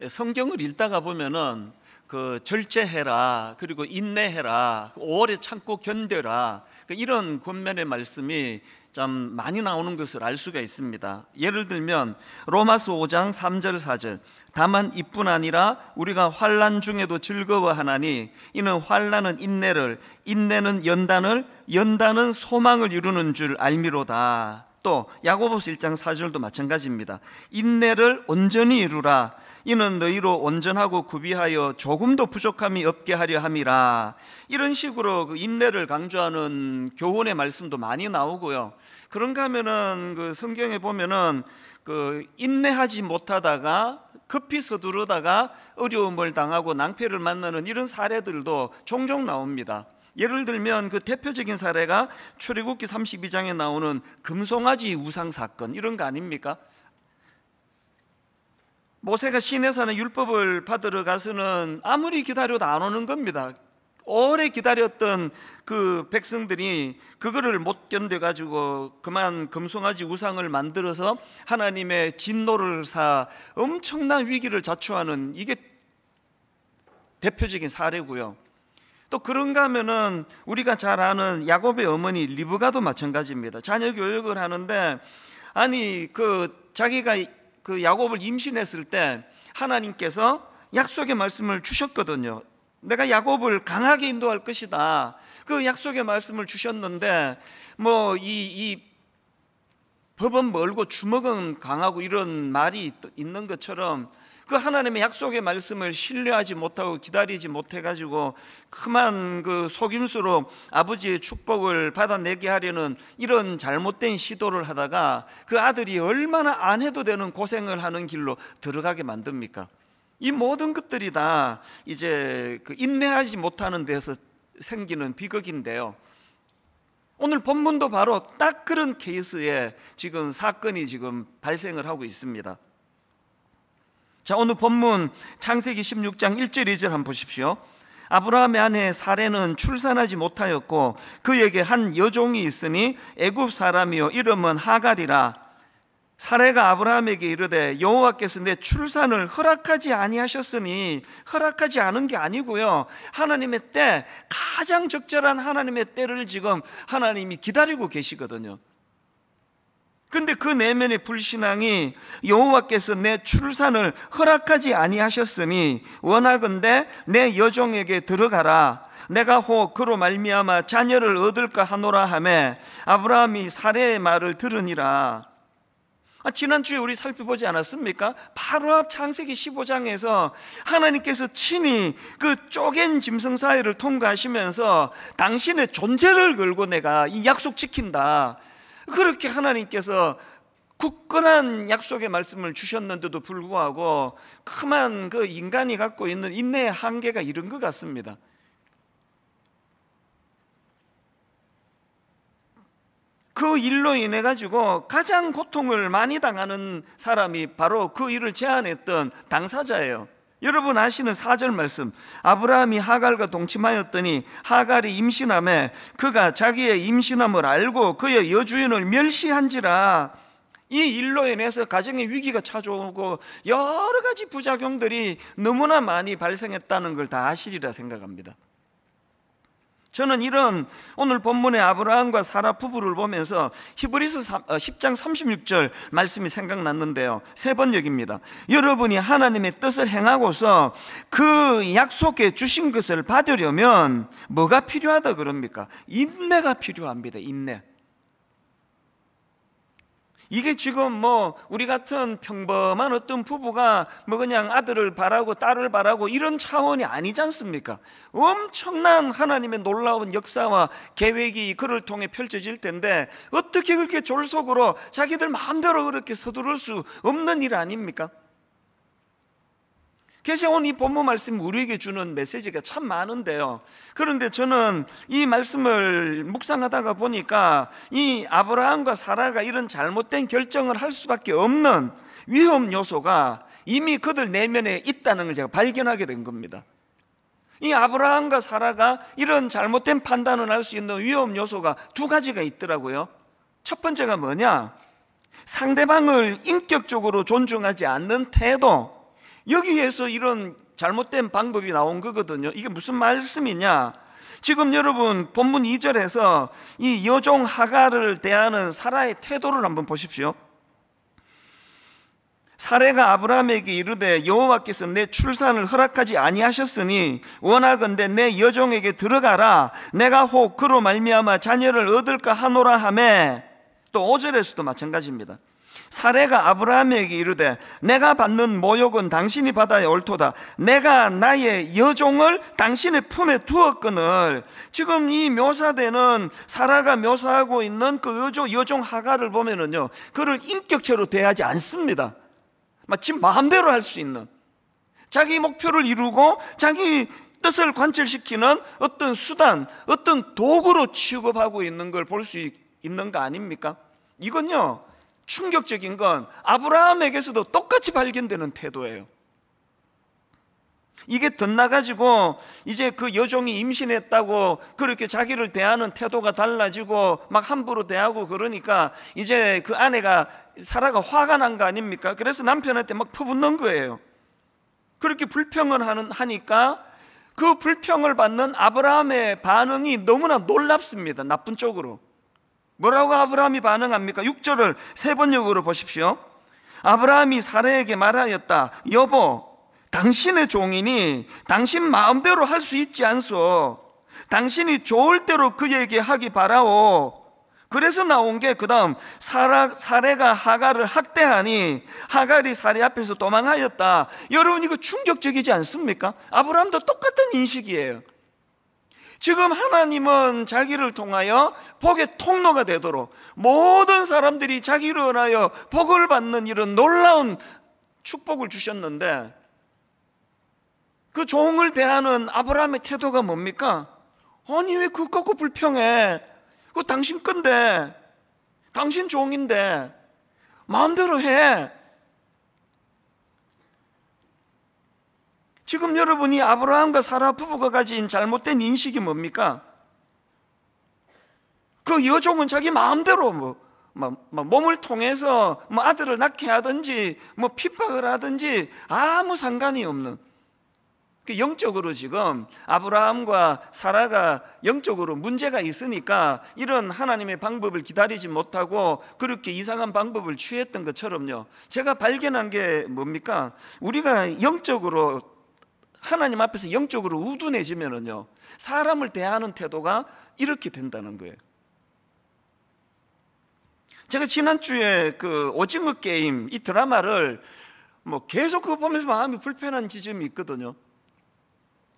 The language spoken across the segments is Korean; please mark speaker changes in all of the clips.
Speaker 1: 성경을 읽다가 보면은 절제해라, 그리고 인내해라, 오래 참고 견뎌라, 이런 권면의 말씀이 참 많이 나오는 것을 알 수가 있습니다. 예를 들면 로마서 5장 3절 4절, 다만 이뿐 아니라 우리가 환난 중에도 즐거워하나니 이는 환난은 인내를, 인내는 연단을, 연단은 소망을 이루는 줄 알미로다. 또 야고보서 1장 4절도 마찬가지입니다. 인내를 온전히 이루라, 이는 너희로 온전하고 구비하여 조금도 부족함이 없게 하려 함이라. 이런 식으로 인내를 강조하는 교훈의 말씀도 많이 나오고요. 그런가 하면은 성경에 보면은 인내하지 못하다가 급히 서두르다가 어려움을 당하고 낭패를 만나는 이런 사례들도 종종 나옵니다. 예를 들면 대표적인 사례가 출애굽기 32장에 나오는 금송아지 우상 사건, 이런 거 아닙니까? 모세가 시내산에 율법을 받으러 가서는 아무리 기다려도 안 오는 겁니다. 오래 기다렸던 백성들이 그거를 못 견뎌가지고 그만 금송아지 우상을 만들어서 하나님의 진노를 사 엄청난 위기를 자초하는, 이게 대표적인 사례고요. 또 그런가 하면은 우리가 잘 아는 야곱의 어머니 리브가도 마찬가지입니다. 자녀 교육을 하는데 자기가 야곱을 임신했을 때 하나님께서 약속의 말씀을 주셨거든요. 내가 야곱을 강하게 인도할 것이다. 그 약속의 말씀을 주셨는데 이 법은 멀고 주먹은 강하고 이런 말이 있는 것처럼 하나님의 약속의 말씀을 신뢰하지 못하고 기다리지 못해가지고 그만 속임수로 아버지의 축복을 받아내게 하려는 이런 잘못된 시도를 하다가 그 아들이 얼마나 안 해도 되는 고생을 하는 길로 들어가게 만듭니까? 이 모든 것들이 다 이제 인내하지 못하는 데서 생기는 비극인데요. 오늘 본문도 바로 딱 그런 케이스에 지금 사건이 지금 발생을 하고 있습니다. 자, 오늘 본문 창세기 16장 1절 2절 한번 보십시오. 아브라함의 아내 사레는 출산하지 못하였고 그에게 한 여종이 있으니 애굽 사람이요 이름은 하갈이라. 사레가 아브라함에게 이르되 여호와께서 내 출산을 허락하지 아니하셨으니, 허락하지 않은 게 아니고요, 하나님의 때, 가장 적절한 하나님의 때를 지금 하나님이 기다리고 계시거든요. 근데 그 내면의 불신앙이 여호와께서 내 출산을 허락하지 아니하셨으니 원하건대 내 여종에게 들어가라, 내가 혹 그로 말미암아 자녀를 얻을까 하노라 하매 아브라함이 사레의 말을 들으니라. 지난주에 우리 살펴보지 않았습니까? 바로 앞 창세기 15장에서 하나님께서 친히 쪼갠 짐승 사이를 통과하시면서 당신의 존재를 걸고 내가 이 약속 지킨다, 그렇게 하나님께서 굳건한 약속의 말씀을 주셨는데도 불구하고 그만 인간이 갖고 있는 인내의 한계가 이런 것 같습니다. 그 일로 인해 가지고 가장 고통을 많이 당하는 사람이 바로 그 일을 제안했던 당사자예요. 여러분 아시는 4절 말씀, 아브라함이 하갈과 동침하였더니 하갈이 임신하매 그가 자기의 임신함을 알고 그의 여주인을 멸시한지라. 이 일로 인해서 가정의 위기가 찾아오고 여러 가지 부작용들이 너무나 많이 발생했다는 걸 다 아시리라 생각합니다. 저는 이런 오늘 본문의 아브라함과 사라 부부를 보면서 히브리서 10장 36절 말씀이 생각났는데요, 3번 여깁니다. 여러분이 하나님의 뜻을 행하고서 그 약속해 주신 것을 받으려면 뭐가 필요하다 그럽니까? 인내가 필요합니다. 인내. 이게 지금 우리 같은 평범한 어떤 부부가 그냥 아들을 바라고 딸을 바라고 이런 차원이 아니지 않습니까? 엄청난 하나님의 놀라운 역사와 계획이 그를 통해 펼쳐질 텐데 어떻게 그렇게 졸속으로 자기들 마음대로 그렇게 서두를 수 없는 일 아닙니까? 그래서 오늘 이 본문 말씀 우리에게 주는 메시지가 참 많은데요, 그런데 저는 이 말씀을 묵상하다가 보니까 이 아브라함과 사라가 이런 잘못된 결정을 할 수밖에 없는 위험 요소가 이미 그들 내면에 있다는 걸 제가 발견하게 된 겁니다. 이 아브라함과 사라가 이런 잘못된 판단을 할 수 있는 위험 요소가 2가지가 있더라고요. 첫 번째가 뭐냐? 상대방을 인격적으로 존중하지 않는 태도, 여기에서 이런 잘못된 방법이 나온 거거든요. 이게 무슨 말씀이냐? 지금 여러분 본문 2절에서 이 여종 하갈을 대하는 사라의 태도를 한번 보십시오. 사레가 아브라함에게 이르되 여호와께서 내 출산을 허락하지 아니하셨으니 원하건대 내 여종에게 들어가라. 내가 혹 그로 말미암아 자녀를 얻을까 하노라 하매. 또 5절에서도 마찬가지입니다. 사레가 아브라함에게 이르되 내가 받는 모욕은 당신이 받아야 옳도다. 내가 나의 여종을 당신의 품에 두었거늘. 지금 이 묘사되는 사라가 묘사하고 있는 그 여종 하갈을 보면은요, 그를 인격체로 대하지 않습니다. 마치 마음대로 할 수 있는, 자기 목표를 이루고 자기 뜻을 관철시키는 어떤 수단, 어떤 도구로 취급하고 있는 걸 볼 수 있는 거 아닙니까? 이건요, 충격적인 건 아브라함에게서도 똑같이 발견되는 태도예요. 이게 덧나가지고 이제 그 여종이 임신했다고 그렇게 자기를 대하는 태도가 달라지고 막 함부로 대하고 그러니까 이제 그 아내가 사라가 화가 난 거 아닙니까? 그래서 남편한테 막 퍼붓는 거예요. 그렇게 불평을 하니까 그 불평을 받는 아브라함의 반응이 너무나 놀랍습니다. 나쁜 쪽으로. 뭐라고 아브라함이 반응합니까? 6절을 세 번역으로 보십시오. 아브라함이 사라에게 말하였다. 여보, 당신의 종이니 당신 마음대로 할 수 있지 않소. 당신이 좋을 대로 그에게 하기 바라오. 그래서 나온 게 그 다음 사레가 하갈을 학대하니 하갈이 사레 앞에서 도망하였다. 여러분, 이거 충격적이지 않습니까? 아브라함도 똑같은 인식이에요. 지금 하나님은 자기를 통하여 복의 통로가 되도록 모든 사람들이 자기를 인하여 복을 받는 이런 놀라운 축복을 주셨는데, 그 종을 대하는 아브라함의 태도가 뭡니까? 아니, 왜 그거 갖고 불평해? 그거 당신 건데, 당신 종인데 마음대로 해. 지금 여러분이 아브라함과 사라 부부가 가진 잘못된 인식이 뭡니까? 그 여종은 자기 마음대로 몸을 통해서 아들을 낳게 하든지 핍박을 하든지 아무 상관이 없는, 영적으로 지금 아브라함과 사라가 영적으로 문제가 있으니까 이런 하나님의 방법을 기다리지 못하고 그렇게 이상한 방법을 취했던 것처럼요, 제가 발견한 게 뭡니까? 우리가 영적으로 하나님 앞에서 영적으로 우둔해지면은요, 사람을 대하는 태도가 이렇게 된다는 거예요. 제가 지난주에 그 오징어 게임 이 드라마를 계속 그거 보면서 마음이 불편한 지점이 있거든요.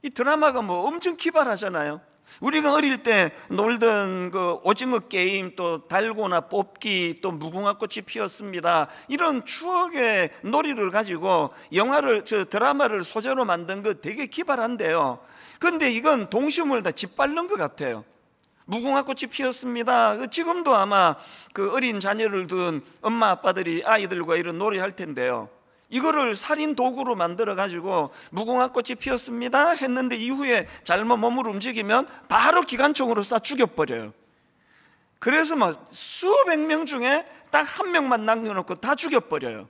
Speaker 1: 이 드라마가 엄청 기발하잖아요. 우리가 어릴 때 놀던 그 오징어 게임, 또 달고나 뽑기, 또 무궁화꽃이 피었습니다, 이런 추억의 놀이를 가지고 드라마를 소재로 만든 거 되게 기발한데요. 그런데 이건 동심을 다 짓밟는 것 같아요. 무궁화꽃이 피었습니다. 지금도 아마 그 어린 자녀를 둔 엄마 아빠들이 아이들과 이런 놀이 할 텐데요, 이거를 살인 도구로 만들어 가지고 무궁화꽃이 피었습니다 했는데 이후에 잘못 몸을 움직이면 바로 기관총으로 쏴 죽여버려요. 그래서 수백 명 중에 딱 한 명만 남겨놓고 다 죽여버려요.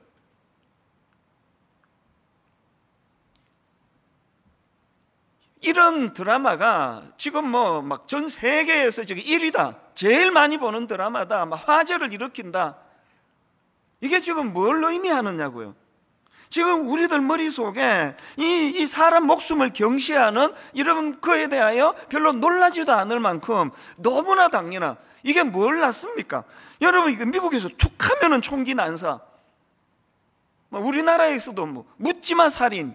Speaker 1: 이런 드라마가 지금 전 세계에서 지금 1위다, 제일 많이 보는 드라마다, 화제를 일으킨다. 이게 지금 뭘 의미하느냐고요. 지금 우리들 머릿속에 이 사람 목숨을 경시하는 이런 거에 대하여 별로 놀라지도 않을 만큼 너무나 당연한, 이게 뭘 낳습니까? 여러분, 이거 미국에서 툭 하면은 총기 난사, 우리나라에서도 묻지마 살인,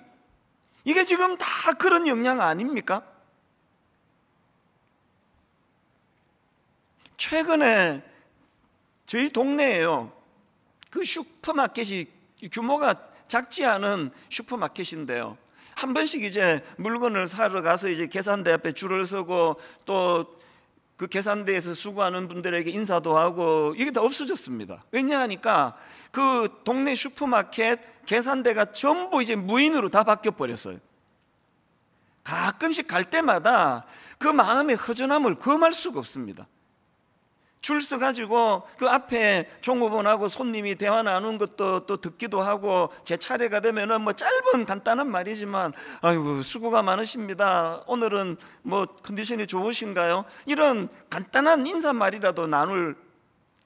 Speaker 1: 이게 지금 다 그런 영향 아닙니까? 최근에 저희 동네에요, 그 슈퍼마켓이 규모가 작지 않은 슈퍼마켓인데요, 한 번씩 이제 물건을 사러 가서 이제 계산대 앞에 줄을 서고 또 그 계산대에서 수고하는 분들에게 인사도 하고, 이게 다 없어졌습니다. 왜냐하니까 그 동네 슈퍼마켓 계산대가 전부 이제 무인으로 다 바뀌어 버렸어요. 가끔씩 갈 때마다 그 마음의 허전함을 금할 수가 없습니다. 줄 서가지고 그 앞에 종업원하고 손님이 대화 나누는 것도 또 듣기도 하고, 제 차례가 되면은 뭐 짧은 간단한 말이지만 아이고 수고가 많으십니다, 오늘은 뭐 컨디션이 좋으신가요? 이런 간단한 인사말이라도 나눌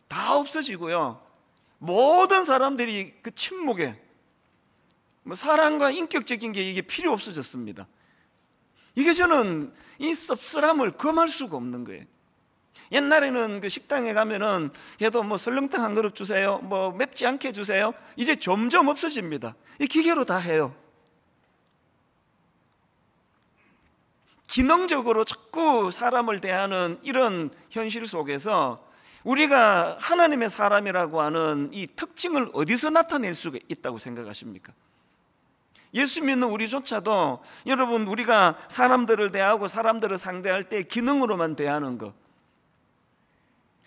Speaker 1: 다 없어지고요. 모든 사람들이 그 침묵에 뭐 사랑과 인격적인 게 이게 필요 없어졌습니다. 이게 저는 이 씁쓸함을 금할 수가 없는 거예요. 옛날에는 그 식당에 가면은 걔도 뭐 설렁탕 한 그릇 주세요, 뭐 맵지 않게 주세요. 이제 점점 없어집니다. 이 기계로 다 해요. 기능적으로 자꾸 사람을 대하는 이런 현실 속에서 우리가 하나님의 사람이라고 하는 이 특징을 어디서 나타낼 수가 있다고 생각하십니까? 예수 믿는 우리조차도 여러분, 우리가 사람들을 대하고 사람들을 상대할 때 기능으로만 대하는 것.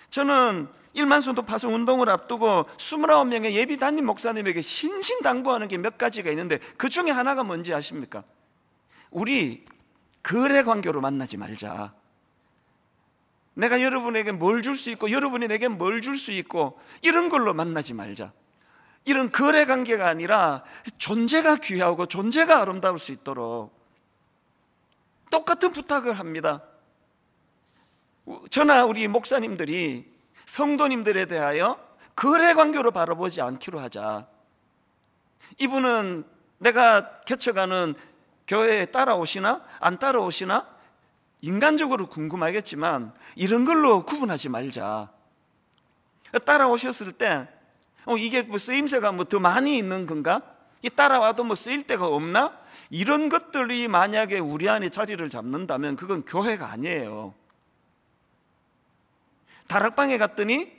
Speaker 1: 저는 1만 순도 파송 운동을 앞두고 29명의 예비 담임 목사님에게 신신당부하는 게 몇 가지가 있는데, 그 중에 하나가 뭔지 아십니까? 우리 거래 관계로 만나지 말자. 내가 여러분에게 뭘 줄 수 있고 여러분이 내게 뭘 줄 수 있고 이런 걸로 만나지 말자. 이런 거래 관계가 아니라 존재가 귀하고 존재가 아름다울 수 있도록 똑같은 부탁을 합니다. 저나 우리 목사님들이 성도님들에 대하여 거래 관계로 바라보지 않기로 하자. 이분은 내가 개척하는 교회에 따라오시나 안 따라오시나 인간적으로 궁금하겠지만 이런 걸로 구분하지 말자. 따라오셨을 때 이게 뭐 쓰임새가 뭐 더 많이 있는 건가? 이 따라와도 뭐 쓰일 데가 없나? 이런 것들이 만약에 우리 안에 자리를 잡는다면 그건 교회가 아니에요. 다락방에 갔더니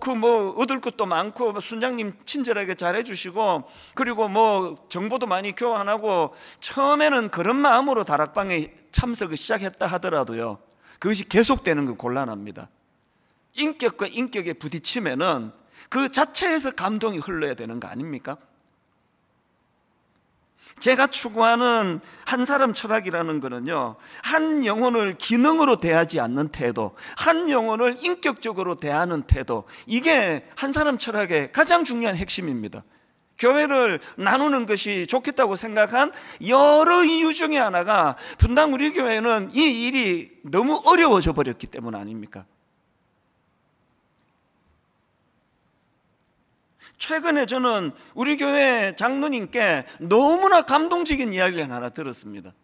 Speaker 1: 그 뭐 얻을 것도 많고 순장님 친절하게 잘해주시고 그리고 뭐 정보도 많이 교환하고, 처음에는 그런 마음으로 다락방에 참석을 시작했다 하더라도요, 그것이 계속되는 건 곤란합니다. 인격과 인격에 부딪히면은 그 자체에서 감동이 흘러야 되는 거 아닙니까? 제가 추구하는 한 사람 철학이라는 거는요, 한 영혼을 기능으로 대하지 않는 태도, 한 영혼을 인격적으로 대하는 태도, 이게 한 사람 철학의 가장 중요한 핵심입니다. 교회를 나누는 것이 좋겠다고 생각한 여러 이유 중에 하나가 분당 우리 교회는 이 일이 너무 어려워져 버렸기 때문 아닙니까? 최근에 저는 우리 교회 장로님께 너무나 감동적인 이야기를 하나 들었습니다.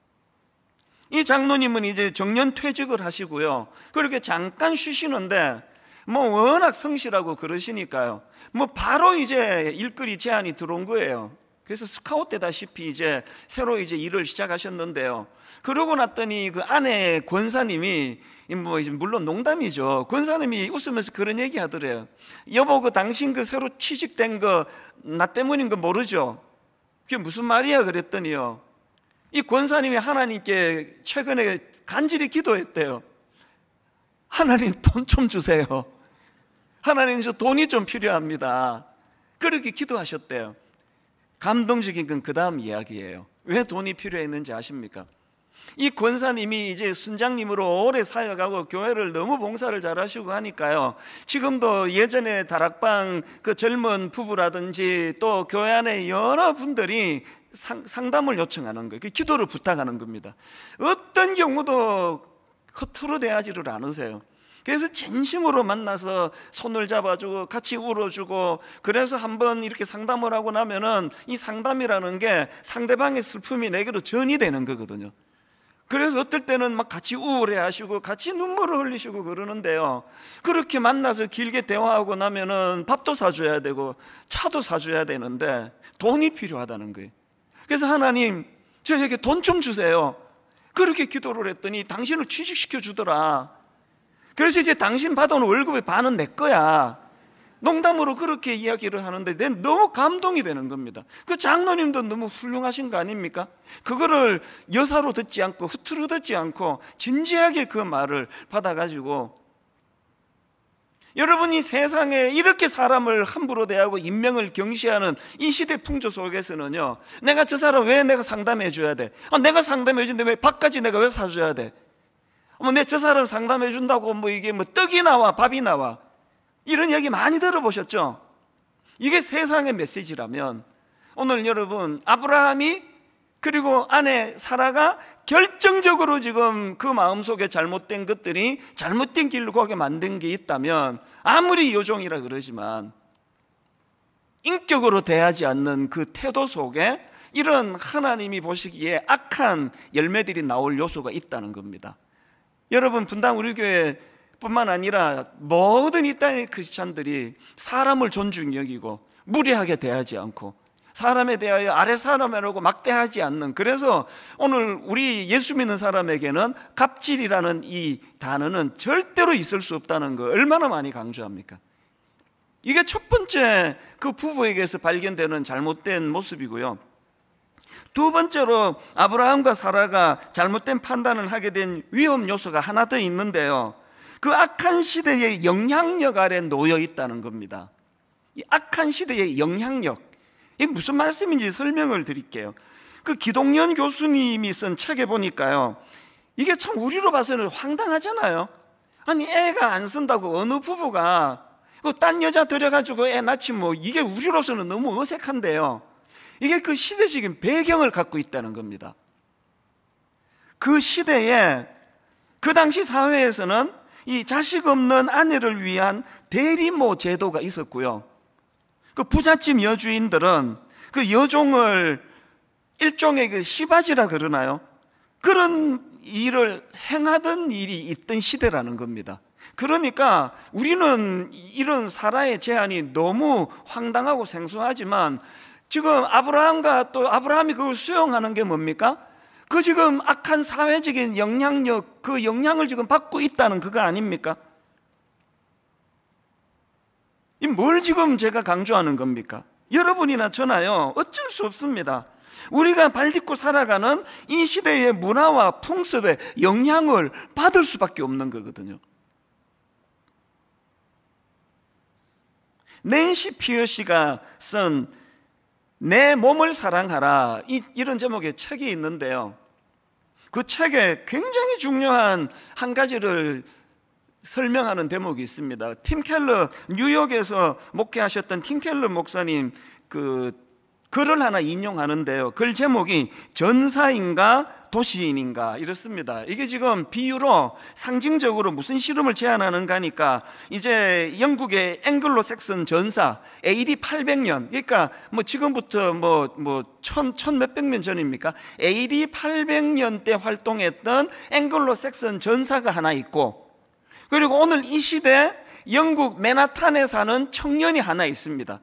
Speaker 1: 이 장로님은 이제 정년 퇴직을 하시고요, 그렇게 잠깐 쉬시는데 뭐 워낙 성실하고 그러시니까요, 뭐 바로 이제 일거리 제안이 들어온 거예요. 그래서 스카웃 되다시피 이제 새로 이제 일을 시작하셨는데요, 그러고 났더니 그 아내 권사님이 뭐 물론 농담이죠. 권사님이 웃으면서 그런 얘기 하더래요. 여보, 그 당신 그 새로 취직된 거 나 때문인 거 모르죠? 그게 무슨 말이야? 그랬더니요, 이 권사님이 하나님께 최근에 간절히 기도했대요. 하나님 돈 좀 주세요. 하나님 저 돈이 좀 필요합니다. 그렇게 기도하셨대요. 감동적인 건 그 다음 이야기예요. 왜 돈이 필요했는지 아십니까? 이 권사님이 이제 순장님으로 오래 사역하고 교회를 너무 봉사를 잘하시고 하니까요, 지금도 예전에 다락방 그 젊은 부부라든지 또 교회 안에 여러 분들이 상담을 요청하는 거예요. 기도를 부탁하는 겁니다. 어떤 경우도 허투루 대하지를 않으세요. 그래서 진심으로 만나서 손을 잡아주고 같이 울어주고, 그래서 한번 이렇게 상담을 하고 나면은 이 상담이라는 게 상대방의 슬픔이 내게로 전이 되는 거거든요. 그래서 어떨 때는 막 같이 우울해하시고 같이 눈물을 흘리시고 그러는데요, 그렇게 만나서 길게 대화하고 나면은 밥도 사줘야 되고 차도 사줘야 되는데 돈이 필요하다는 거예요. 그래서 하나님 저에게 돈 좀 주세요. 그렇게 기도를 했더니 당신을 취직시켜 주더라. 그래서 이제 당신 받아온 월급의 반은 내 거야. 농담으로 그렇게 이야기를 하는데 난 너무 감동이 되는 겁니다. 그 장로님도 너무 훌륭하신 거 아닙니까? 그거를 여사로 듣지 않고 흐트러 듣지 않고 진지하게 그 말을 받아가지고, 여러분이 세상에 이렇게 사람을 함부로 대하고 인명을 경시하는 이 시대 풍조 속에서는요, 내가 저 사람 왜 내가 상담해 줘야 돼? 내가 상담해 주는데 왜 밥까지 내가 왜 사줘야 돼? 내 저 사람 상담해 준다고 이게 떡이 나와 밥이 나와, 이런 얘기 많이 들어보셨죠? 이게 세상의 메시지라면 오늘 여러분, 아브라함이 그리고 아내 사라가 결정적으로 지금 그 마음속에 잘못된 것들이 잘못된 길로 가게 만든 게 있다면, 아무리 여종이라 그러지만 인격으로 대하지 않는 그 태도 속에 이런 하나님이 보시기에 악한 열매들이 나올 요소가 있다는 겁니다. 여러분, 분당 우리 교회 뿐만 아니라 모든 이 땅의 크리스찬들이 사람을 존중히 여기고 무례하게 대하지 않고 사람에 대하여 아래 사람이라고 막대하지 않는, 그래서 오늘 우리 예수 믿는 사람에게는 갑질이라는 이 단어는 절대로 있을 수 없다는 거 얼마나 많이 강조합니까? 이게 첫 번째 그 부부에게서 발견되는 잘못된 모습이고요. 두 번째로 아브라함과 사라가 잘못된 판단을 하게 된 위험 요소가 하나 더 있는데요, 그 악한 시대의 영향력 아래 놓여 있다는 겁니다. 이 악한 시대의 영향력, 이게 무슨 말씀인지 설명을 드릴게요. 그 기동연 교수님이 쓴 책에 보니까요, 이게 참 우리로 봐서는 황당하잖아요. 아니, 애가 안 쓴다고 어느 부부가 딴 여자 들여가지고 애 낳지, 이게 우리로서는 너무 어색한데요, 이게 그 시대적인 배경을 갖고 있다는 겁니다. 그 시대에, 그 당시 사회에서는 이 자식 없는 아내를 위한 대리모 제도가 있었고요, 그 부잣집 여주인들은 그 여종을 일종의 그 시바지라 그러나요? 그런 일을 행하던 일이 있던 시대라는 겁니다. 그러니까 우리는 이런 사라의 제안이 너무 황당하고 생소하지만, 지금 아브라함이 그걸 수용하는 게 뭡니까? 그 지금 악한 사회적인 영향력, 그 영향을 지금 받고 있다는 그거 아닙니까? 뭘 지금 제가 강조하는 겁니까? 여러분이나 저나요, 어쩔 수 없습니다. 우리가 발딛고 살아가는 이 시대의 문화와 풍습에 영향을 받을 수밖에 없는 거거든요. 낸시 피어시가 쓴 내 몸을 사랑하라, 이런 제목의 책이 있는데요, 그 책에 굉장히 중요한 한 가지를 설명하는 대목이 있습니다. 팀 켈러, 뉴욕에서 목회하셨던 팀 켈러 목사님 그 글을 하나 인용하는데요, 글 제목이 전사인가 도시인인가 이렇습니다. 이게 지금 비유로 상징적으로 무슨 실험을 제안하는가 하니까, 이제 영국의 앵글로 섹슨 전사 AD 800년, 그러니까 지금부터 천 몇백 년 전입니까? AD 800년 때 활동했던 앵글로 섹슨 전사가 하나 있고, 그리고 오늘 이 시대 영국 맨하탄에 사는 청년이 하나 있습니다.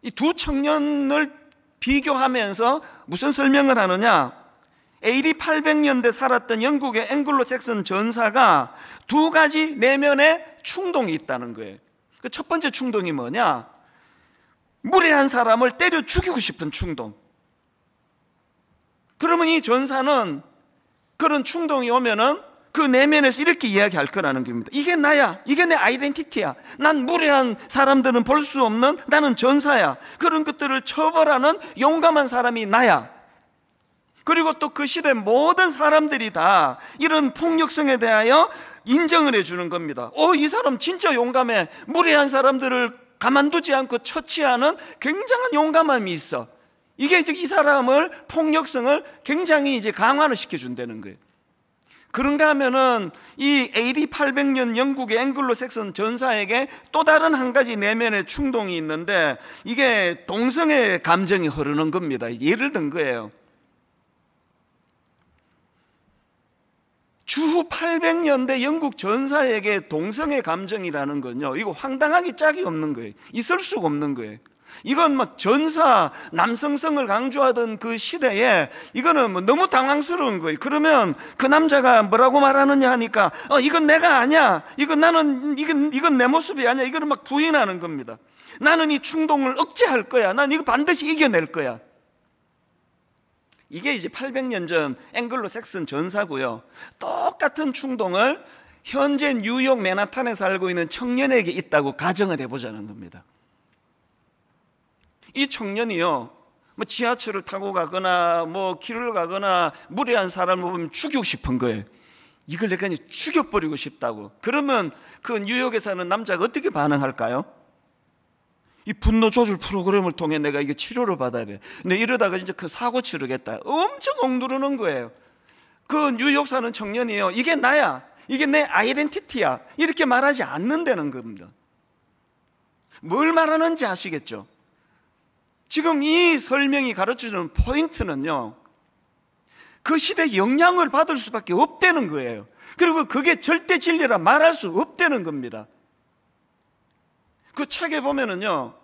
Speaker 1: 이 두 청년을 비교하면서 무슨 설명을 하느냐, AD 800년대 살았던 영국의 앵글로 잭슨 전사가 두 가지 내면의 충동이 있다는 거예요. 그 첫 번째 충동이 뭐냐, 무례한 사람을 때려 죽이고 싶은 충동. 그러면 이 전사는 그런 충동이 오면은 그 내면에서 이렇게 이야기할 거라는 겁니다. 이게 나야, 이게 내 아이덴티티야, 난 무례한 사람들은 볼 수 없는 나는 전사야, 그런 것들을 처벌하는 용감한 사람이 나야. 그리고 또 그 시대 모든 사람들이 다 이런 폭력성에 대하여 인정을 해주는 겁니다. 이 사람 진짜 용감해, 무례한 사람들을 가만두지 않고 처치하는 굉장한 용감함이 있어. 이게 이 사람을, 폭력성을 굉장히 이제 강화를 시켜준다는 거예요. 그런가 하면은 이 AD 800년 영국의 앵글로 섹슨 전사에게 또 다른 한 가지 내면의 충동이 있는데, 이게 동성애 감정이 흐르는 겁니다. 예를 든 거예요. 주후 800년대 영국 전사에게 동성애 감정이라는 건요, 이거 황당하기 짝이 없는 거예요. 있을 수가 없는 거예요. 이건 전사, 남성성을 강조하던 그 시대에 이거는 너무 당황스러운 거예요. 그러면 그 남자가 뭐라고 말하느냐 하니까, 이건 내가 아니야, 이건 내 모습이 아니야, 이거는 막 부인하는 겁니다. 나는 이 충동을 억제할 거야, 난 이거 반드시 이겨낼 거야. 이게 이제 800년 전 앵글로 섹슨 전사고요, 똑같은 충동을 현재 뉴욕 맨하탄에 살고 있는 청년에게 있다고 가정을 해보자는 겁니다. 이 청년이요, 지하철을 타고 가거나 길을 가거나 무례한 사람을 보면 죽이고 싶은 거예요. 이걸 내가 이제 죽여버리고 싶다고. 그러면 그 뉴욕에 사는 남자가 어떻게 반응할까요? 이 분노 조절 프로그램을 통해 내가 이게 치료를 받아야 돼. 근데 이러다가 이제 그 사고 치르겠다. 엄청 억누르는 거예요. 그 뉴욕 사는 청년이에요. 이게 나야. 이게 내 아이덴티티야. 이렇게 말하지 않는다는 겁니다. 뭘 말하는지 아시겠죠? 지금 이 설명이 가르쳐주는 포인트는요, 그 시대에 영향을 받을 수밖에 없다는 거예요. 그리고 그게 절대 진리라 말할 수 없다는 겁니다. 그 책에 보면은요,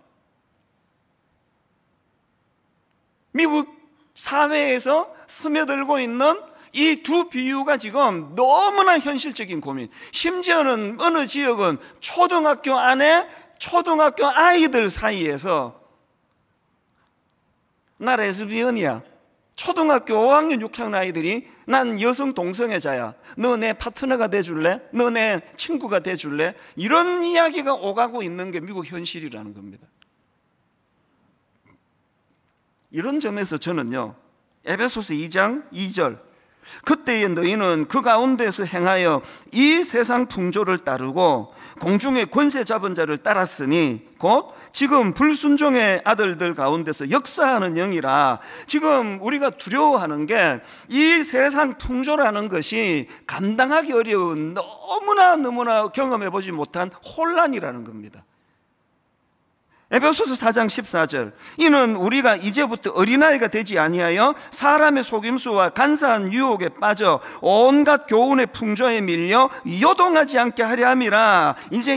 Speaker 1: 미국 사회에서 스며들고 있는 이 두 비유가 지금 너무나 현실적인 고민. 심지어는 어느 지역은 초등학교 안에 초등학교 아이들 사이에서 나 레즈비언이야. 초등학교 5학년 6학년 아이들이 난 여성 동성애자야. 너 내 파트너가 돼줄래? 너 내 친구가 돼줄래? 이런 이야기가 오가고 있는 게 미국 현실이라는 겁니다. 이런 점에서 저는요, 에베소서 2장 2절, 그때에 너희는 그 가운데서 행하여 이 세상 풍조를 따르고 공중의 권세 잡은 자를 따랐으니 곧 지금 불순종의 아들들 가운데서 역사하는 영이라. 지금 우리가 두려워하는 게 이 세상 풍조라는 것이 감당하기 어려운, 너무나 경험해보지 못한 혼란이라는 겁니다. 에베소서 4장 14절, 이는 우리가 이제부터 어린아이가 되지 아니하여 사람의 속임수와 간사한 유혹에 빠져 온갖 교훈의 풍조에 밀려 요동하지 않게 하려 함이라. 이제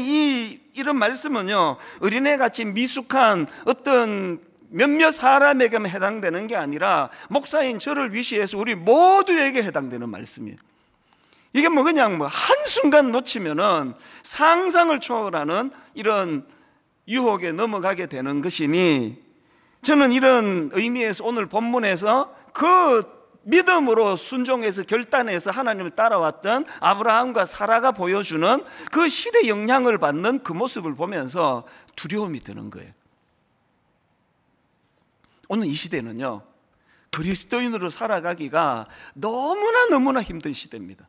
Speaker 1: 이런 말씀은요, 어린애같이 미숙한 어떤 몇몇 사람에게만 해당되는 게 아니라 목사인 저를 위시해서 우리 모두에게 해당되는 말씀이에요. 이게 뭐 그냥 한순간 놓치면은 상상을 초월하는 이런 유혹에 넘어가게 되는 것이니, 저는 이런 의미에서 오늘 본문에서 그 믿음으로 순종해서 결단해서 하나님을 따라왔던 아브라함과 사라가 보여주는 그 시대 영향을 받는 그 모습을 보면서 두려움이 드는 거예요. 오늘 이 시대는요, 그리스도인으로 살아가기가 너무나 힘든 시대입니다.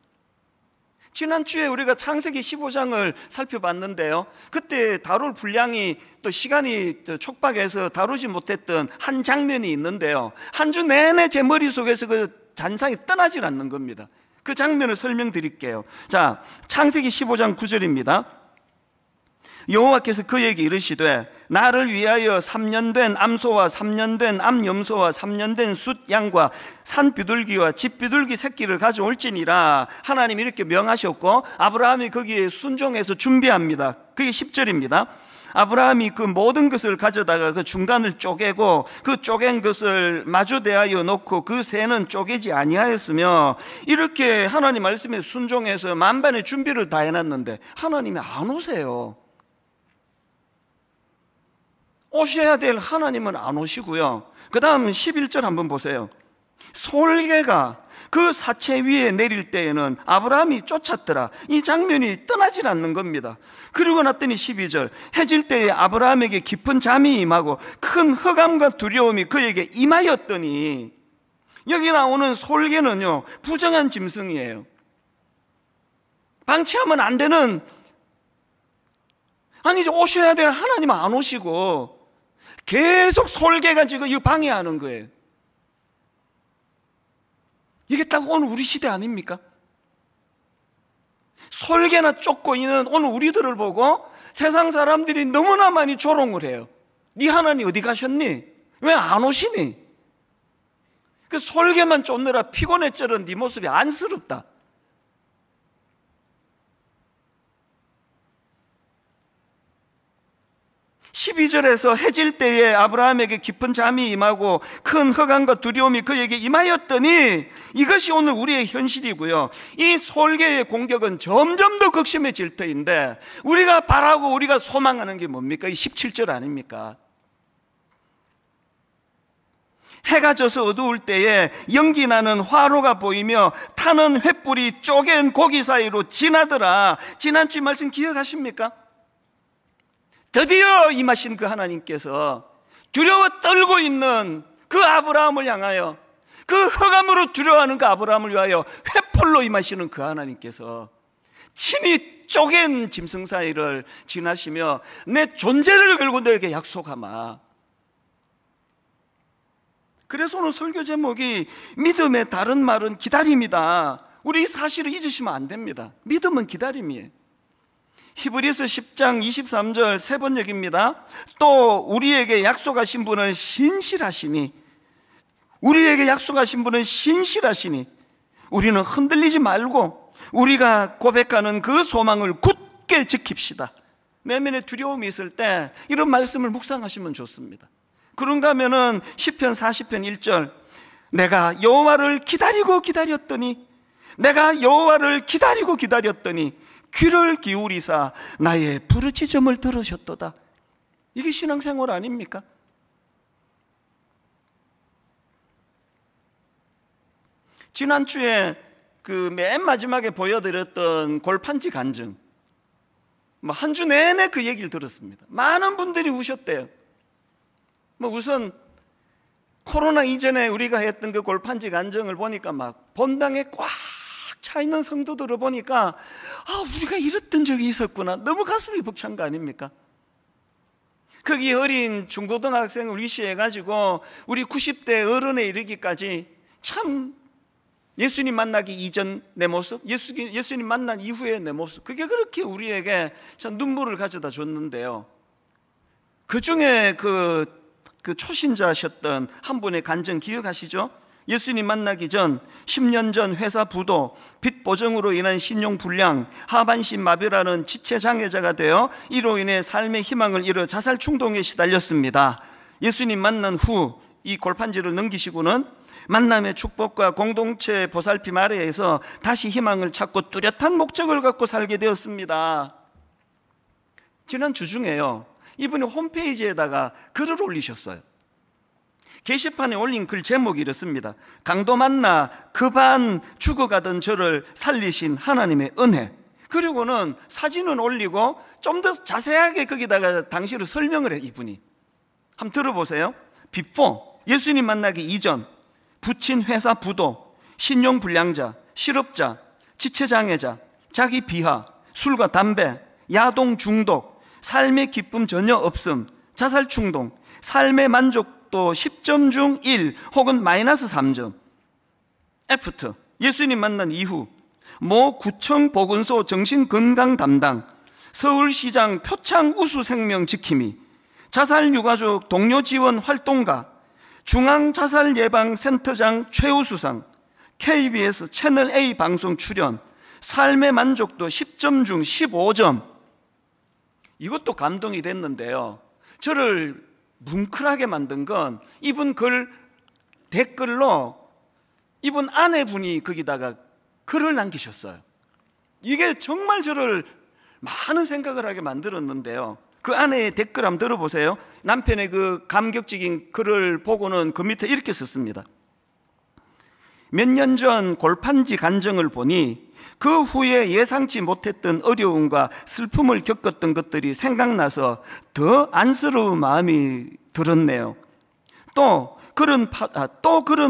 Speaker 1: 지난주에 우리가 창세기 15장을 살펴봤는데요, 그때 다룰 분량이 또 시간이 촉박해서 다루지 못했던 한 장면이 있는데요, 한 주 내내 제 머릿속에서 그 잔상이 떠나질 않는 겁니다. 그 장면을 설명드릴게요. 자, 창세기 15장 9절입니다. 여호와께서 그에게 이르시되 나를 위하여 3년 된 암소와 3년 된 암염소와 3년 된 숫양과 산비둘기와 집비둘기 새끼를 가져올지니라. 하나님이 이렇게 명하셨고 아브라함이 거기에 순종해서 준비합니다. 그게 10절입니다. 아브라함이 그 모든 것을 가져다가 그 중간을 쪼개고 그 쪼갠 것을 마주대하여 놓고 그 새는 쪼개지 아니하였으며, 이렇게 하나님 말씀에 순종해서 만반의 준비를 다 해놨는데 하나님이 안 오세요. 오셔야 될 하나님은 안 오시고요, 그 다음 11절 한번 보세요. 솔개가 그 사체 위에 내릴 때에는 아브라함이 쫓았더라. 이 장면이 떠나질 않는 겁니다. 그리고 났더니 12절, 해질 때에 아브라함에게 깊은 잠이 임하고 큰 흑암과 두려움이 그에게 임하였더니, 여기 나오는 솔개는요, 부정한 짐승이에요. 방치하면 안 되는, 아니 이제 오셔야 될 하나님은 안 오시고 계속 솔개가 지금 이거 방해하는 거예요. 이게 딱 오늘 우리 시대 아닙니까? 솔개나 쫓고 있는 오늘 우리들을 보고 세상 사람들이 너무나 많이 조롱을 해요. 네 하나님 어디 가셨니? 왜 안 오시니? 그 솔개만 쫓느라 피곤했저런 네 모습이 안쓰럽다. 12절에서 해질 때에 아브라함에게 깊은 잠이 임하고 큰 흑암과 두려움이 그에게 임하였더니, 이것이 오늘 우리의 현실이고요, 이 솔개의 공격은 점점 더 극심해질 터인데 우리가 바라고 우리가 소망하는 게 뭡니까? 이 17절 아닙니까? 해가 져서 어두울 때에 연기 나는 화로가 보이며 타는 횃불이 쪼갠 고기 사이로 지나더라. 지난주 말씀 기억하십니까? 드디어 임하신 그 하나님께서 두려워 떨고 있는 그 아브라함을 향하여, 그 흑암으로 두려워하는 그 아브라함을 위하여 불로 임하시는 그 하나님께서 친히 쪼갠 짐승 사이를 지나시며 내 존재를 걸고 너에게 약속하마. 그래서 오늘 설교 제목이 믿음의 다른 말은 기다림이다. 우리 이 사실을 잊으시면 안 됩니다. 믿음은 기다림이에요. 히브리서 10장 23절 세 번역입니다. 또 우리에게 약속하신 분은 신실하시니, 우리에게 약속하신 분은 신실하시니 우리는 흔들리지 말고 우리가 고백하는 그 소망을 굳게 지킵시다. 내면에 두려움이 있을 때 이런 말씀을 묵상하시면 좋습니다. 그런가 하면은 시편 40편 1절, 내가 여호와를 기다리고 기다렸더니, 내가 여호와를 기다리고 기다렸더니 귀를 기울이사 나의 부르짖음을 들으셨도다. 이게 신앙생활 아닙니까? 지난주에 그 맨 마지막에 보여드렸던 골판지 간증, 한 주 내내 그 얘기를 들었습니다. 많은 분들이 우셨대요. 우선 코로나 이전에 우리가 했던 그 골판지 간증을 보니까 막 본당에 꽉 차 있는 성도들을 보니까 우리가 이랬던 적이 있었구나. 너무 가슴이 벅찬 거 아닙니까? 거기 어린 중고등학생을 위시해가지고 우리 90대 어른에 이르기까지 참 예수님 만나기 이전 내 모습, 예수님 만난 이후의 내 모습, 그게 그렇게 우리에게 참 눈물을 가져다 줬는데요. 그 중에 그 초신자셨던 한 분의 간증 기억하시죠? 예수님 만나기 전 10년 전 회사 부도, 빚 보정으로 인한 신용 불량, 하반신 마비라는 지체 장애자가 되어 이로 인해 삶의 희망을 잃어 자살 충동에 시달렸습니다. 예수님 만난 후 이 골판지를 넘기시고는 만남의 축복과 공동체 보살핌 아래에서 다시 희망을 찾고 뚜렷한 목적을 갖고 살게 되었습니다. 지난 주중에요, 이분이 홈페이지에다가 글을 올리셨어요. 게시판에 올린 글 제목이 이렇습니다. 강도 만나 급한 죽어가던 저를 살리신 하나님의 은혜. 그리고는 사진은 올리고 좀 더 자세하게 거기다가 당시를 설명을 해. 이분이 한번 들어보세요. 비포, 예수님 만나기 이전, 부친 회사 부도, 신용불량자, 실업자, 지체장애자, 자기 비하, 술과 담배, 야동 중독, 삶의 기쁨 전혀 없음, 자살 충동, 삶의 만족도 10점 중 1 혹은 마이너스 3점. 애프터, 예수님 만난 이후, 모 구청 보건소 정신건강 담당, 서울시장 표창 우수생명 지킴이, 자살 유가족 동료 지원 활동가, 중앙자살예방센터장 최우수상, KBS 채널A 방송 출연, 삶의 만족도 10점 중 15점. 이것도 감동이 됐는데요, 저를 뭉클하게 만든 건 이분 글 댓글로 이분 아내분이 거기다가 글을 남기셨어요. 이게 정말 저를 많은 생각을 하게 만들었는데요, 그 아내의 댓글 한번 들어보세요. 남편의 그 감격적인 글을 보고는 그 밑에 이렇게 썼습니다. 몇 년 전 골판지 간증을 보니 그 후에 예상치 못했던 어려움과 슬픔을 겪었던 것들이 생각나서 더 안쓰러운 마음이 들었네요. 또 그런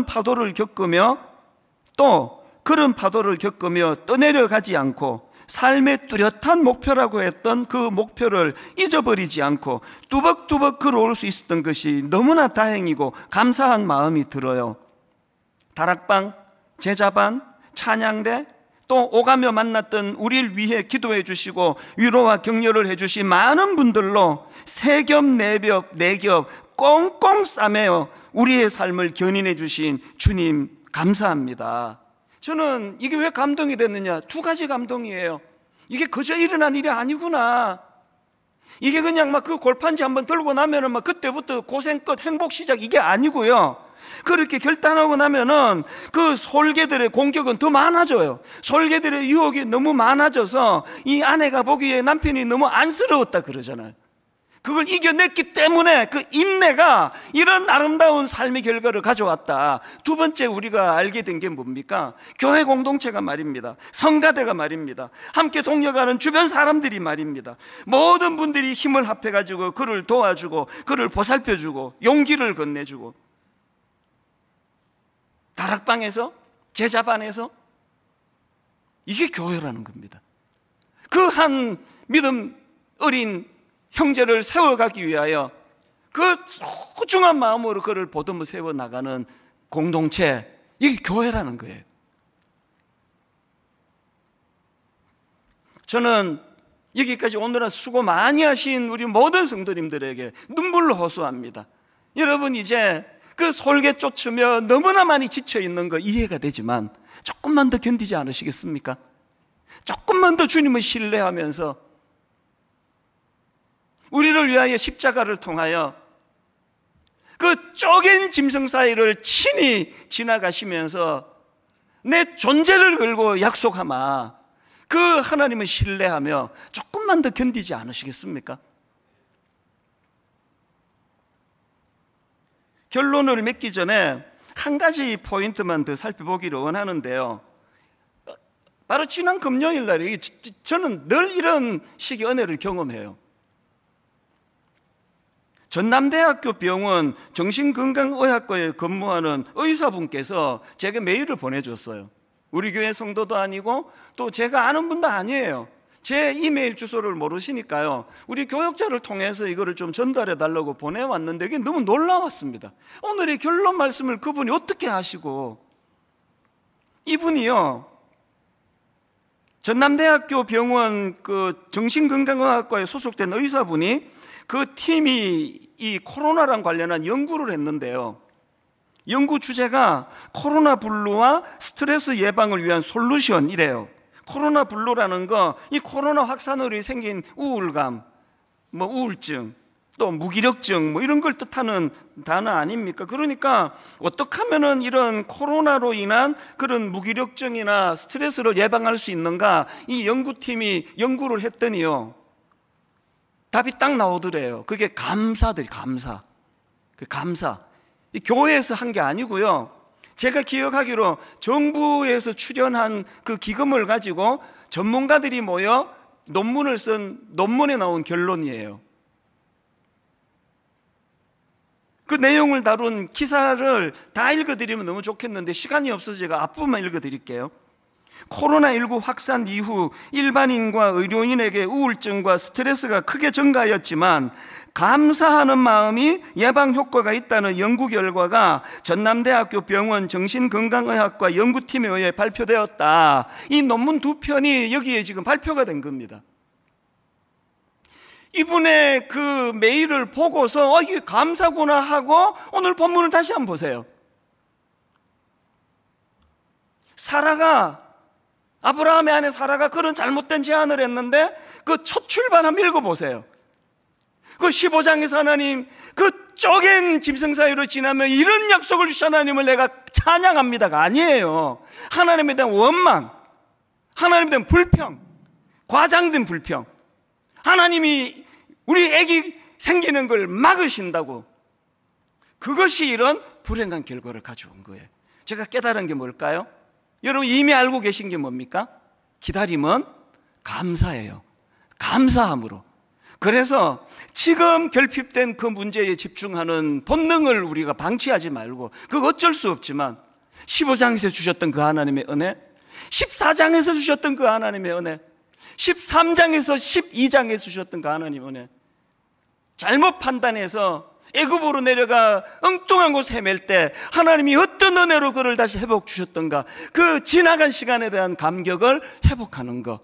Speaker 1: 파도를 겪으며 떠내려가지 않고 삶의 뚜렷한 목표라고 했던 그 목표를 잊어버리지 않고 뚜벅뚜벅 걸어올 수 있었던 것이 너무나 다행이고 감사한 마음이 들어요. 다락방, 제자반, 찬양대, 또 오가며 만났던 우리를 위해 기도해 주시고 위로와 격려를 해 주신 많은 분들로 세 겹, 네 겹 꽁꽁 싸매어 우리의 삶을 견인해 주신 주님 감사합니다. 저는 이게 왜 감동이 됐느냐, 두 가지 감동이에요. 이게 그저 일어난 일이 아니구나. 이게 그냥 막 그 골판지 한번 들고 나면은 막 그때부터 고생 끝, 행복 시작, 이게 아니고요. 그렇게 결단하고 나면은 그 솔개들의 공격은 더 많아져요. 솔개들의 유혹이 너무 많아져서 이 아내가 보기에 남편이 너무 안쓰러웠다 그러잖아요. 그걸 이겨냈기 때문에 그 인내가 이런 아름다운 삶의 결과를 가져왔다. 두 번째 우리가 알게 된 게 뭡니까? 교회 공동체가 말입니다. 성가대가 말입니다. 함께 동역하는 주변 사람들이 말입니다. 모든 분들이 힘을 합해가지고 그를 도와주고 그를 보살펴주고 용기를 건네주고, 다락방에서, 제자반에서 이게 교회라는 겁니다. 그 한 믿음 어린 형제를 세워가기 위하여 그 소중한 마음으로 그를 보듬어 세워나가는 공동체, 이게 교회라는 거예요. 저는 여기까지 오늘은 수고 많이 하신 우리 모든 성도님들에게 눈물로 호소합니다. 여러분, 이제 그 솔개 쫓으며 너무나 많이 지쳐있는 거 이해가 되지만 조금만 더 견디지 않으시겠습니까? 조금만 더 주님을 신뢰하면서 우리를 위하여 십자가를 통하여 그 쪼갠 짐승 사이를 친히 지나가시면서 내 존재를 걸고 약속하마 그 하나님을 신뢰하며 조금만 더 견디지 않으시겠습니까? 결론을 맺기 전에 한 가지 포인트만 더 살펴보기를 원하는데요, 바로 지난 금요일 날에 저는 늘 이런 식의 은혜를 경험해요. 전남대학교 병원 정신건강의학과에 근무하는 의사분께서 제게 메일을 보내줬어요. 우리 교회 성도도 아니고 또 제가 아는 분도 아니에요. 제 이메일 주소를 모르시니까요, 우리 교역자를 통해서 이거를 좀 전달해 달라고 보내왔는데 이게 너무 놀라웠습니다. 오늘의 결론 말씀을 그분이 어떻게 하시고, 이분이요, 전남대학교 병원 그 정신건강의학과에 소속된 의사분이 그 팀이 이 코로나랑 관련한 연구를 했는데요, 연구 주제가 코로나 블루와 스트레스 예방을 위한 솔루션이래요. 코로나 블루라는 거, 이 코로나 확산으로 생긴 우울감, 뭐 우울증, 또 무기력증, 뭐 이런 걸 뜻하는 단어 아닙니까? 그러니까 어떻게 하면은 이런 코로나로 인한 그런 무기력증이나 스트레스를 예방할 수 있는가, 이 연구팀이 연구를 했더니요, 답이 딱 나오더래요. 그게 감사. 이 교회에서 한 게 아니고요, 제가 기억하기로 정부에서 출연한 그 기금을 가지고 전문가들이 모여 논문을 쓴 논문에 나온 결론이에요. 그 내용을 다룬 기사를 다 읽어드리면 너무 좋겠는데 시간이 없어서 제가 앞부분만 읽어드릴게요. 코로나19 확산 이후 일반인과 의료인에게 우울증과 스트레스가 크게 증가하였지만 감사하는 마음이 예방 효과가 있다는 연구 결과가 전남대학교 병원 정신건강의학과 연구팀에 의해 발표되었다. 이 논문 두 편이 여기에 지금 발표가 된 겁니다. 이분의 그 메일을 보고서 이게 감사구나 하고 오늘 본문을 다시 한번 보세요. 아브라함의 아내 사라가 그런 잘못된 제안을 했는데 그 첫 출발 한번 읽어보세요. 그 15장에서 하나님 그 쪼갠 짐승 사이로 지나면 이런 약속을 주신 하나님을 내가 찬양합니다가 아니에요. 하나님에 대한 원망, 하나님에 대한 불평, 과장된 불평, 하나님이 우리 애기 생기는 걸 막으신다고, 그것이 이런 불행한 결과를 가져온 거예요. 제가 깨달은 게 뭘까요? 여러분 이미 알고 계신 게 뭡니까? 기다림은 감사예요. 감사함으로. 그래서 지금 결핍된 그 문제에 집중하는 본능을 우리가 방치하지 말고, 그거 어쩔 수 없지만 15장에서 주셨던 그 하나님의 은혜, 14장에서 주셨던 그 하나님의 은혜, 13장에서 12장에서 주셨던 그 하나님의 은혜, 잘못 판단해서 애굽으로 내려가 엉뚱한 곳 헤맬 때 하나님이 어떤 은혜로 그를 다시 회복 주셨던가, 그 지나간 시간에 대한 감격을 회복하는 것,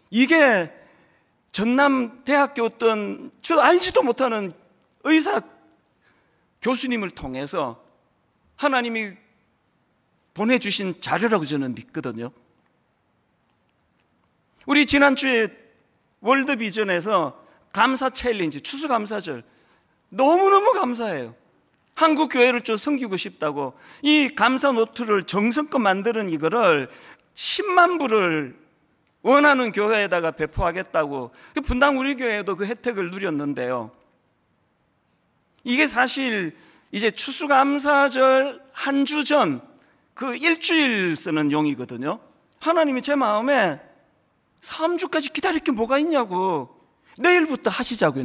Speaker 1: 이게 전남대학교 어떤 저 알지도 못하는 의사 교수님을 통해서 하나님이 보내주신 자료라고 저는 믿거든요. 우리 지난주에 월드비전에서 감사 챌린지, 추수감사절 너무너무 감사해요. 한국 교회를 좀 섬기고 싶다고 이 감사 노트를 정성껏 만드는 이거를 10만 부를 원하는 교회에다가 배포하겠다고, 분당 우리 교회도 그 혜택을 누렸는데요, 이게 사실 이제 추수감사절 한 주 전 그 일주일 쓰는 용이거든요. 하나님이 제 마음에 3주까지 기다릴 게 뭐가 있냐고, 내일부터 하시자고요.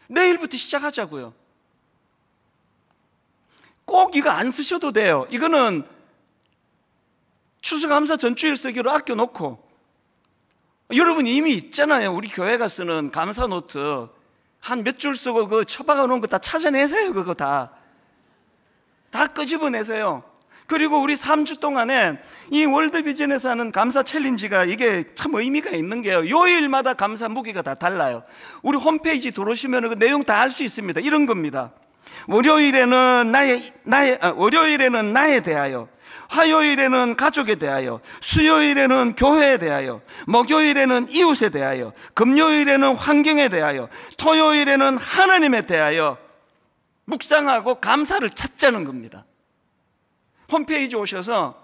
Speaker 1: 내일부터 시작하자고요. 꼭 이거 안 쓰셔도 돼요. 이거는 추수감사 전주일 쓰기로 아껴놓고, 여러분 이미 있잖아요. 우리 교회가 쓰는 감사 노트 한 몇 줄 쓰고 그 처박아 놓은 거 다 찾아내세요. 그거 다 끄집어내세요. 그리고 우리 3주 동안에 이 월드비전에서 하는 감사 챌린지가 이게 참 의미가 있는 게요, 요일마다 감사 무기가 다 달라요. 우리 홈페이지 들어오시면 그 내용 다 알 수 있습니다. 이런 겁니다. 월요일에는 나에 대하여, 화요일에는 가족에 대하여, 수요일에는 교회에 대하여, 목요일에는 이웃에 대하여, 금요일에는 환경에 대하여, 토요일에는 하나님에 대하여 묵상하고 감사를 찾자는 겁니다. 홈페이지 오셔서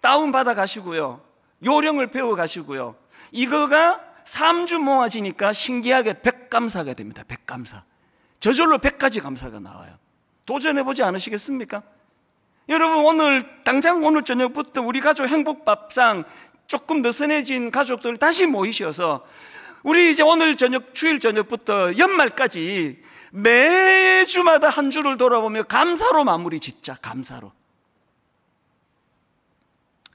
Speaker 1: 다운받아 가시고요, 요령을 배워 가시고요. 이거가 3주 모아지니까 신기하게 100감사가 됩니다. 100감사. 저절로 100가지 감사가 나와요. 도전해보지 않으시겠습니까? 여러분, 당장 오늘 저녁부터 우리 가족 행복밥상 조금 느슨해진 가족들 다시 모이셔서 우리 이제 오늘 저녁, 주일 저녁부터 연말까지 매주마다 한 주를 돌아보며 감사로 마무리 짓자. 감사로.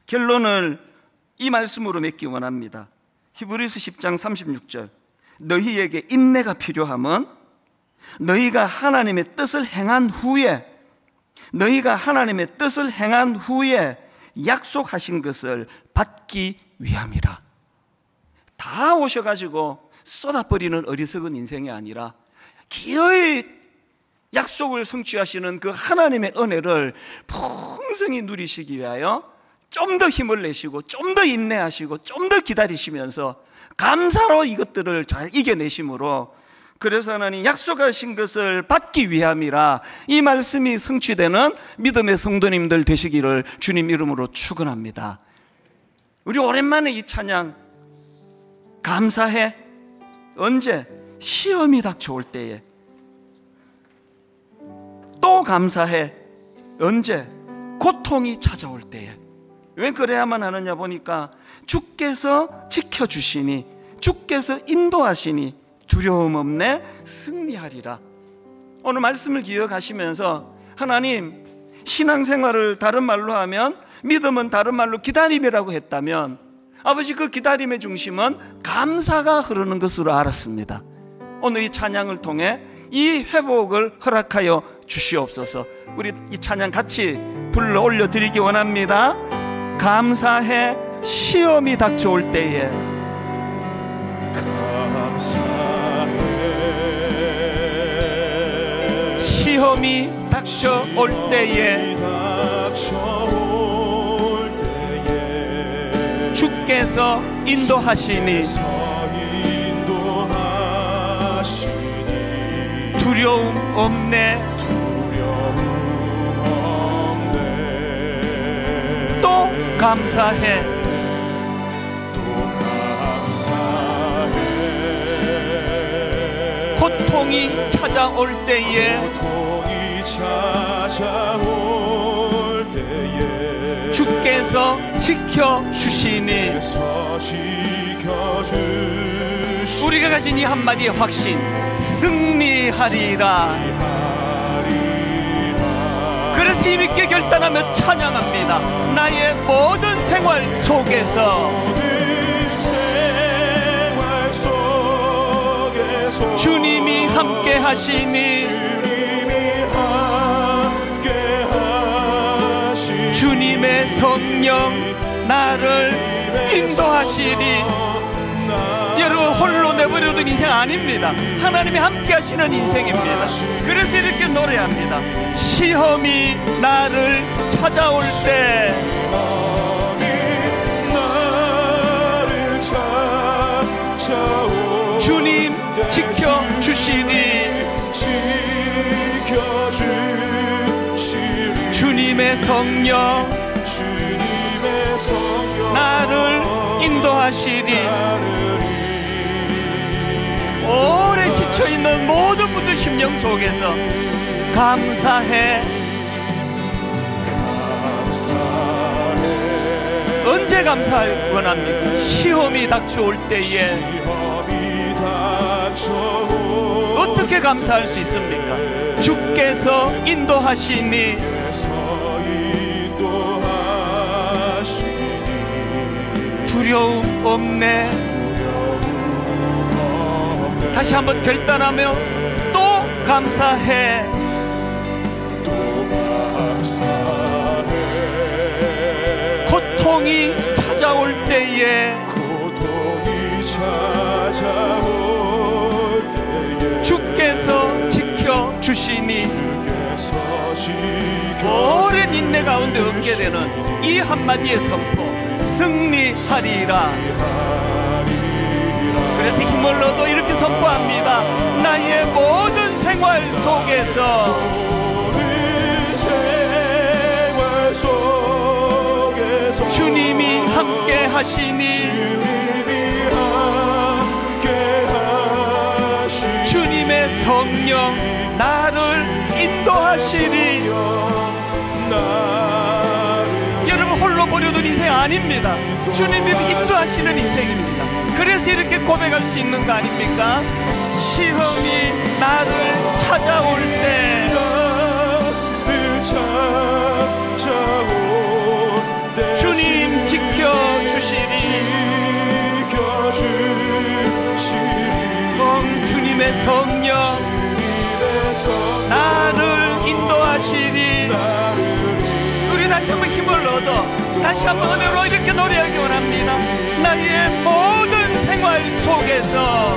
Speaker 1: 결론을 이 말씀으로 맺기 원합니다. 히브리서 10장 36절. 너희에게 인내가 필요함은 너희가 하나님의 뜻을 행한 후에 약속하신 것을 받기 위함이라. 다 오셔가지고 쏟아버리는 어리석은 인생이 아니라 기어이 약속을 성취하시는 그 하나님의 은혜를 풍성히 누리시기 위하여 좀 더 힘을 내시고, 좀 더 인내하시고, 좀 더 기다리시면서 감사로 이것들을 잘 이겨내심으로, 그래서 하나님 약속하신 것을 받기 위함이라, 이 말씀이 성취되는 믿음의 성도님들 되시기를 주님 이름으로 축원합니다. 우리 오랜만에 이 찬양 감사해. 언제? 시험이 닥쳐올 때에. 또 감사해. 언제? 고통이 찾아올 때에. 왜 그래야만 하느냐 보니까 주께서 지켜주시니, 주께서 인도하시니 두려움 없네 승리하리라. 오늘 말씀을 기억하시면서 하나님, 신앙생활을 다른 말로 하면, 믿음은 다른 말로 기다림이라고 했다면, 아버지 그 기다림의 중심은 감사가 흐르는 것으로 알았습니다. 오늘 이 찬양을 통해 이 회복을 허락하여 주시옵소서. 우리 이 찬양 같이 불러 올려드리기 원합니다. 감사해. 시험이 닥쳐올 때에. 감사해. 시험이 닥쳐올 때에 주께서 인도하시니 두려움 없네. 또 감사해. 고통이 찾아올 때에 주께서 지켜주시니, 우리가 가진 이 한마디의 확신, 승리하리라. 그래서 힘있게 결단하며 찬양합니다. 나의 모든 생활 속에서 주님이 함께 하시니, 주님의 성령 나를 인도하시리. 여러분, 홀로 내버려둔 인생 아닙니다. 하나님이 함께 하시는 인생입니다. 그래서 이렇게 노래합니다. 시험이 나를 찾아올 때 주님 지켜주시니, 주님의 성령 나를 인도하시리. 오래 지쳐있는 모든 분들 심령 속에서 감사해. 언제 감사할 원합니까? 시험이 닥쳐올 때에. 어떻게 감사할 수 있습니까? 주께서 인도하시니, 두려움 없네. 다시 한번 결단하며 또 감사해. 고통이 찾아올 때에 주께서 지켜주시니 오랜 인내 가운데 얻게 되는 이 한마디의 선포, 승리하리라. 그래서 힘을 얻어 이렇게 선포합니다. 나의 모든 생활 속에서 주님이 함께 하시니 주님의 성령 나를 인도하시리. 여러분, 홀로 버려둔 인생 아닙니다. 주님이 인도하시는 인생입니다. 그래서 이렇게 고백할 수 있는 거 아닙니까? 시험이 나를 찾아올 때 주님 지켜주시리. 주님의 성령 나를 인도하시리. 우리 다시 한번 힘을 얻어 다시 한번 은혜로 이렇게 노래하기 원합니다. 나의 모든 생활 속에서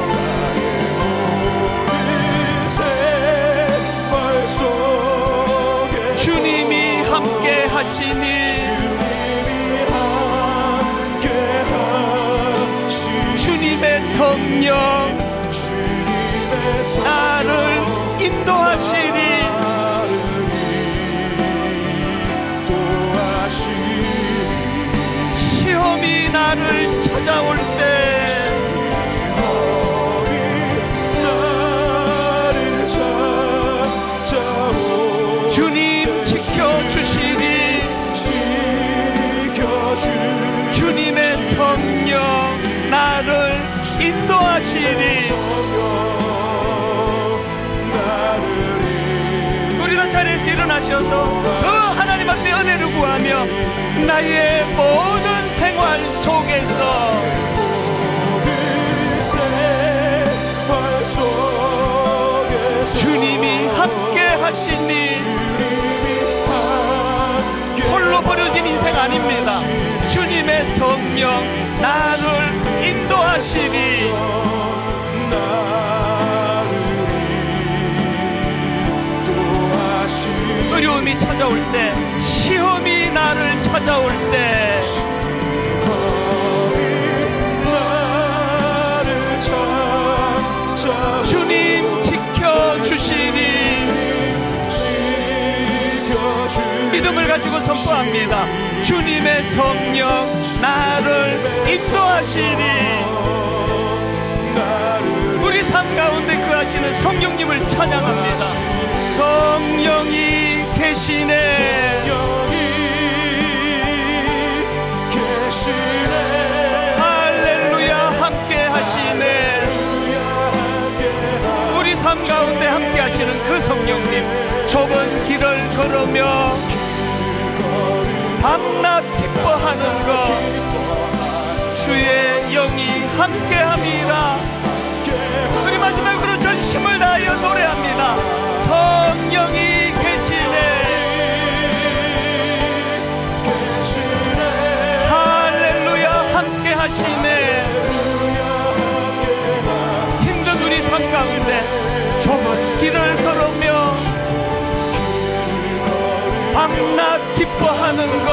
Speaker 1: 주님이 함께 하시니 주님의 성령 나를 인도하시리. 시험이 나를 찾아올 때 주님 지켜주시리. 주님의 성령 나를 인도하시리. 우리가 자리에서 일어나셔서 더 하나님 앞에 은혜를 구하며 나의 모든 생활 속에서 주님이 함께 하시니 홀로 버려진 인생 아닙니다. 주님의 성령 나를 인도하시니 어려움이 찾아올 때, 시험이 나를 찾아올 때 주님 지켜주시니 믿음을 가지고 선포합니다. 주님의 성령 나를 인도하시니 우리 삶 가운데 거하시는 성령님을 찬양합니다. 성령이 계시네. 할렐루야. 함께 하시네. 우리 삶 가운데 함께 하시는 그 성령님, 좁은 길을 걸으며 밤낮 기뻐하는 것 주의 영이 함께함이라. 우리 마지막으로 전심을 다하여 노래합니다. 성령이 계시네. 할렐루야. 함께 하시네. 힘든 우리 삶 가운데 좁은 길을 걸으며 밤낮 기뻐하는 것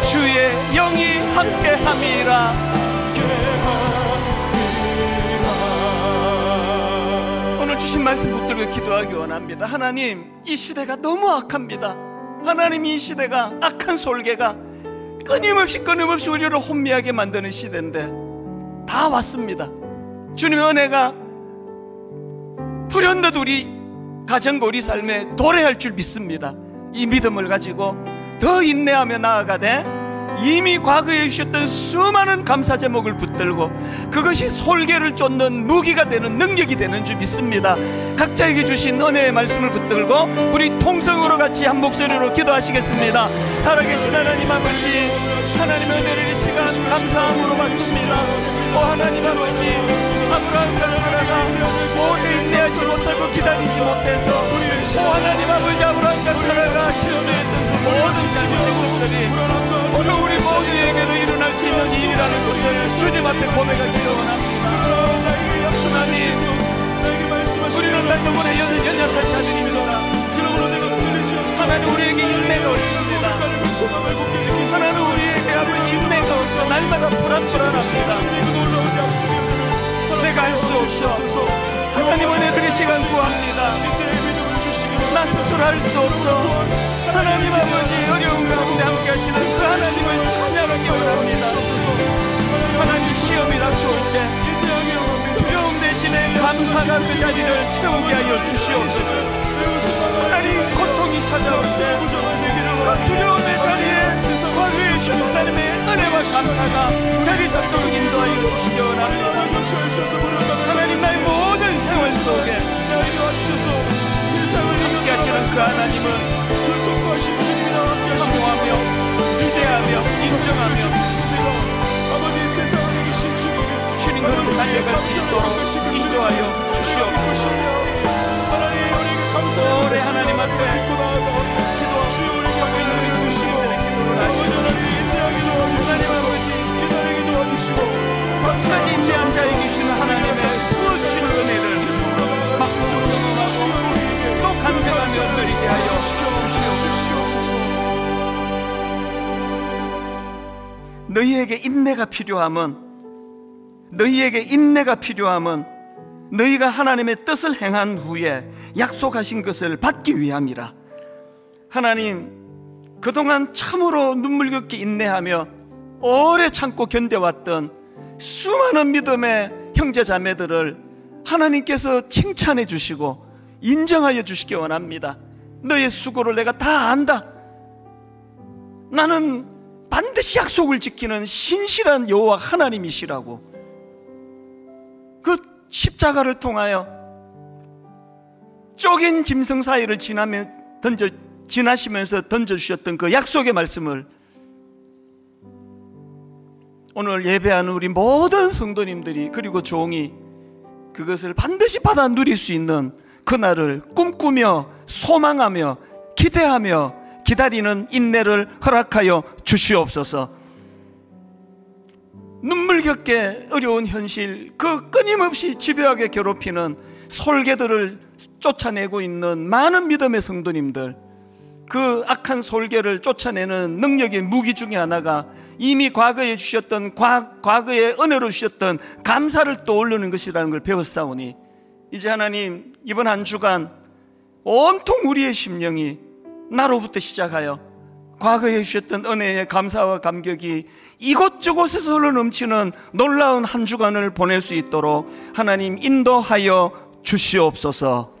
Speaker 1: 주의 영이 함께함이라. 오늘 주신 말씀 붙들고 기도하기 원합니다. 하나님, 이 시대가 너무 악합니다. 하나님, 이 시대가 악한 솔개가 끊임없이 우리를 혼미하게 만드는 시대인데 다 왔습니다. 주님의 은혜가 불현듯 우리 가정과 우리 삶에 도래할 줄 믿습니다. 이 믿음을 가지고 더 인내하며 나아가되 이미 과거에 주셨던 수많은 감사 제목을 붙들고 그것이 솔개를 쫓는 무기가 되는 능력이 되는 줄 믿습니다. 각자에게 주신 은혜의 말씀을 붙들고 우리 통성으로 같이 한 목소리로 기도하시겠습니다. 살아계신 하나님 아버지, 하나님의 은혜를 이 시간 감사함으로 받습니다. 오 하나님 아버지, 아브라함과 사라가 오래 인내하지 못하고 기다리지 못해서 오 하나님 아버지, 아브라함과 사라가 실수했던 그 모든 잘못된 것들이 오늘 우리 모두에게도 일어날 수 있는 일이라는 것을 주님 앞에 고백하기를 원합니다. 하나님, 우리는 너무나 연약한 자들입니다. 하나님, 우리에게 인내가 없습니다. 하나님, 우리에게 아버지 인내가 없어 날마다 불안불안합니다. 내가 알 수 없어. 하나님, 은혜를 이 시간 구합니다. 나 스스로 할 수 없어. 하나님 아버지, 어려운 가운데 함께 하시는 그 하나님을 찬양하기 원합니다. 하나님, 시험이 닥쳐올 때 두려움 대신에 감사가 그 자리를 채우게 하여 주시옵소서. 하나님, 고통이 찾아올 때 그 두려움의 자리에 과거에 주신 하나님의 은혜와 감사가 자리 잡도록 인도하여 주시기 원합니다. 하나님, 나의 모든 생활 속에 함께 하시는 그 하나님은 사모하며 기대하며 인정하며 주님 그릇을 달려갈 수 있도록 인도하여 주시옵소서. 오래 하나님 앞에 기도하고 있는 우리 성도들의 기도를 하시고 끝까지 인지한 자에게 주시는 하나님의 부어주시는 은혜를 막고 또 감사하며 누리게 하여 주시옵소서. 너희에게 인내가 필요함은 너희가 하나님의 뜻을 행한 후에 약속하신 것을 받기 위함이라. 하나님, 그동안 참으로 눈물겹게 인내하며 오래 참고 견뎌왔던 수많은 믿음의 형제 자매들을 하나님께서 칭찬해 주시고 인정하여 주시기 원합니다. 너의 수고를 내가 다 안다. 나는 반드시 약속을 지키는 신실한 여호와 하나님이시라고. 그 십자가를 통하여 쪼갠 짐승 사이를 지나시면서 던져주셨던 그 약속의 말씀을 오늘 예배하는 우리 모든 성도님들이 그리고 종이 그것을 반드시 받아 누릴 수 있는 그날을 꿈꾸며 소망하며 기대하며 기다리는 인내를 허락하여 주시옵소서. 눈물겹게 어려운 현실, 그 끊임없이 집요하게 괴롭히는 솔개들을 쫓아내고 있는 많은 믿음의 성도님들, 그 악한 솔개를 쫓아내는 능력의 무기 중에 하나가 이미 과거에 주셨던 과거의 은혜로 주셨던 감사를 떠올리는 것이라는 걸 배웠사오니 이제 하나님, 이번 한 주간 온통 우리의 심령이 나로부터 시작하여 과거에 주셨던 은혜의 감사와 감격이 이곳저곳에서 흘러넘치는 놀라운 한 주간을 보낼 수 있도록 하나님 인도하여 주시옵소서.